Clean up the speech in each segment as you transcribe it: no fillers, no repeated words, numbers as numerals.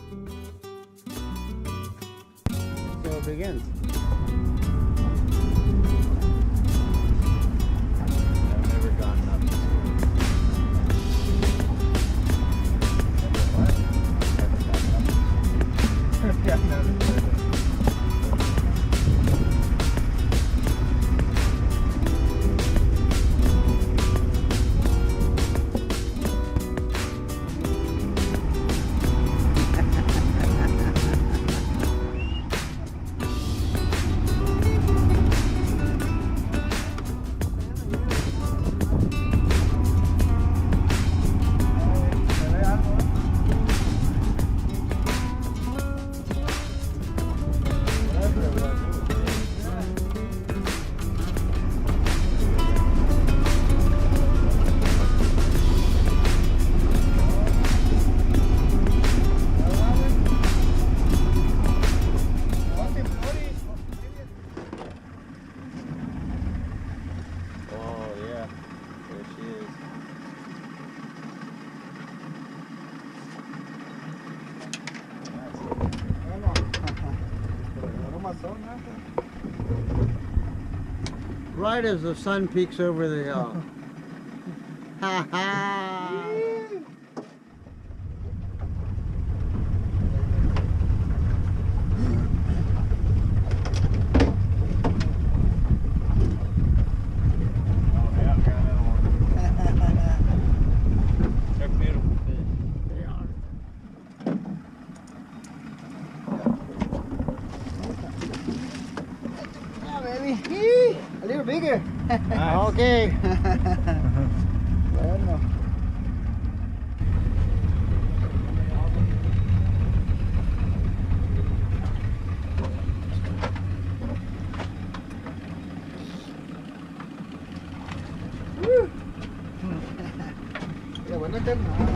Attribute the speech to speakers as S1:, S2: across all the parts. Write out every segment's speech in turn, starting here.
S1: So it begins.
S2: I've never gone up this
S3: Yeah, I've never been.
S2: Oh yeah, there she is.
S1: Right as the sun peeks over the hill. Ha ha!
S2: Oh yeah, got another one. They're beautiful fish.
S1: They are.
S3: Yeah, baby. Yee! A little bigger.
S2: Nice.
S1: Okay.
S3: Bueno. Qué bueno este mar.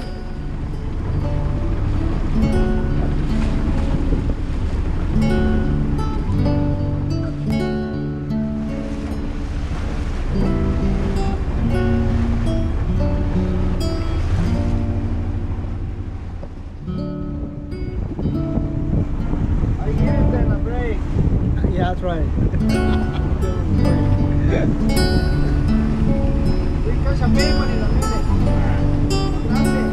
S3: I hear it in a break.
S1: Yeah, that's right.
S3: We catch a big one in a minute. Grande.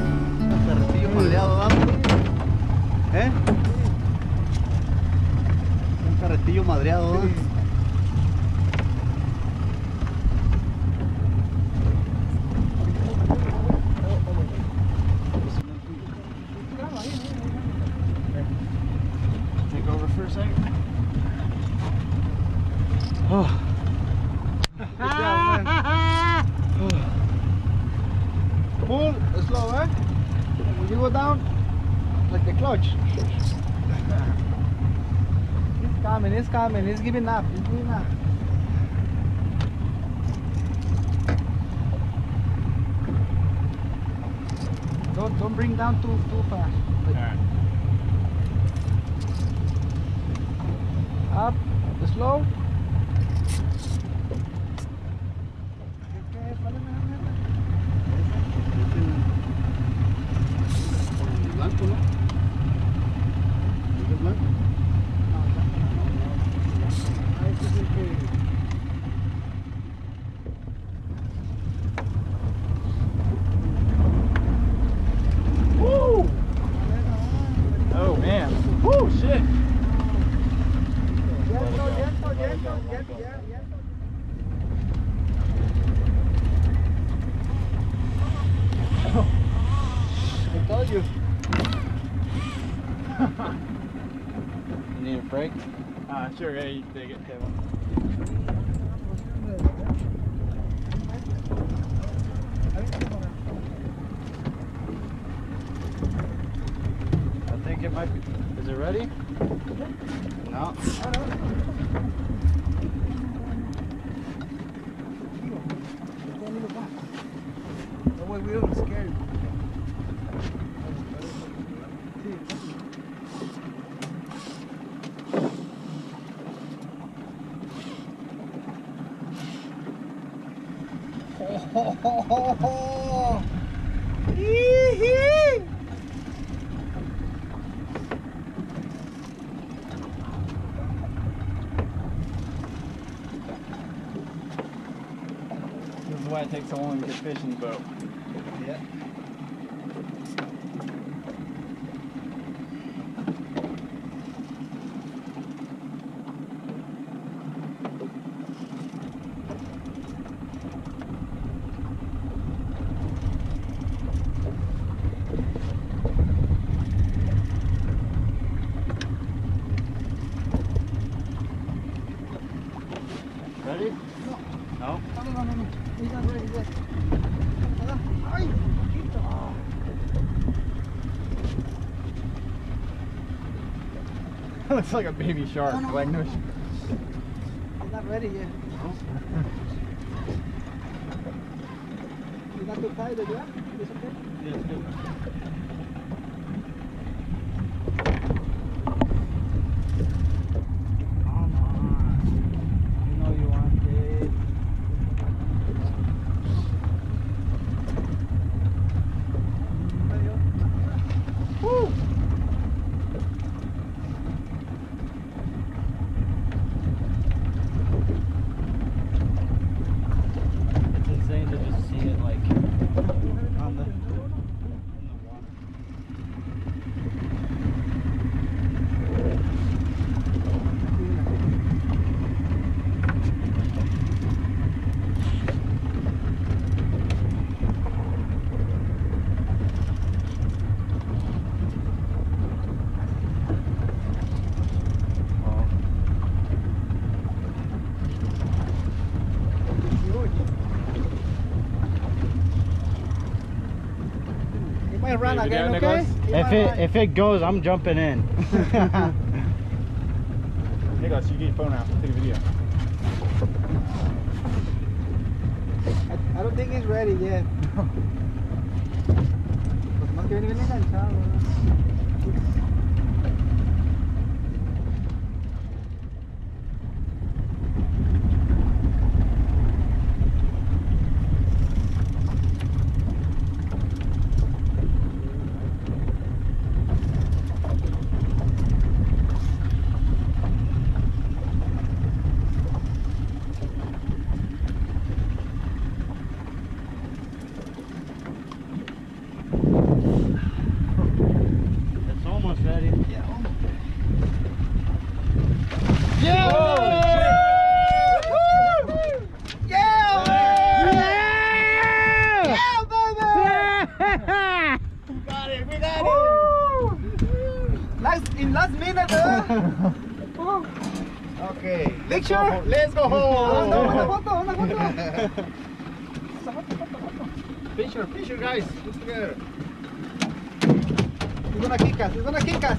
S2: Carretillo madreado, ¿verdad? ¿Eh? Un carretillo madreado, ¿verdad? Take over for a second. Oh.
S3: Good job, man. Pull slow, eh? When you go down, like the clutch. It's coming, it's giving up, it's giving up. Don't bring down too fast. Like, up, slow.
S2: Blanco, ¿no? ¿Es blanco? Woo! Oh man. Woo, shit.
S3: I told you.
S2: You need a break?
S3: Sure, yeah, you take it, Kevin.
S2: I think it might be. Is it ready? No.
S3: That way we don't scare you.
S2: why it takes so long to get fish in the boat.
S3: Yeah.
S2: Ready? No?
S3: No. He's not ready yet. Ay, poquito.
S2: Looks like a baby shark.
S3: No.
S2: Like no.
S3: He's not ready yet. He's not too tired, yeah? It's okay?
S2: Yeah, it's good.
S3: Come on. You know you want it. Woo!
S2: It's insane to just see it like on the in the water.
S3: He might run
S2: Hey,
S3: again,
S2: video,
S3: okay?
S2: Nicholas?
S3: He might run.
S2: If it goes, I'm jumping in. Nicholas, you get your phone out. Take a video.
S3: I don't think he's ready yet. Pues más que viene bien enganchado.
S2: It's almost ready.
S3: Yeah.
S2: Yeah!
S3: Yeah!
S1: Yeah!
S3: Yeah, baby!
S2: Got it! We got
S3: Last minute,
S2: Okay.
S3: Picture?
S2: Let's go home!
S3: Una foto.
S2: Picture, guys. Let's together.
S3: He's gonna kick us.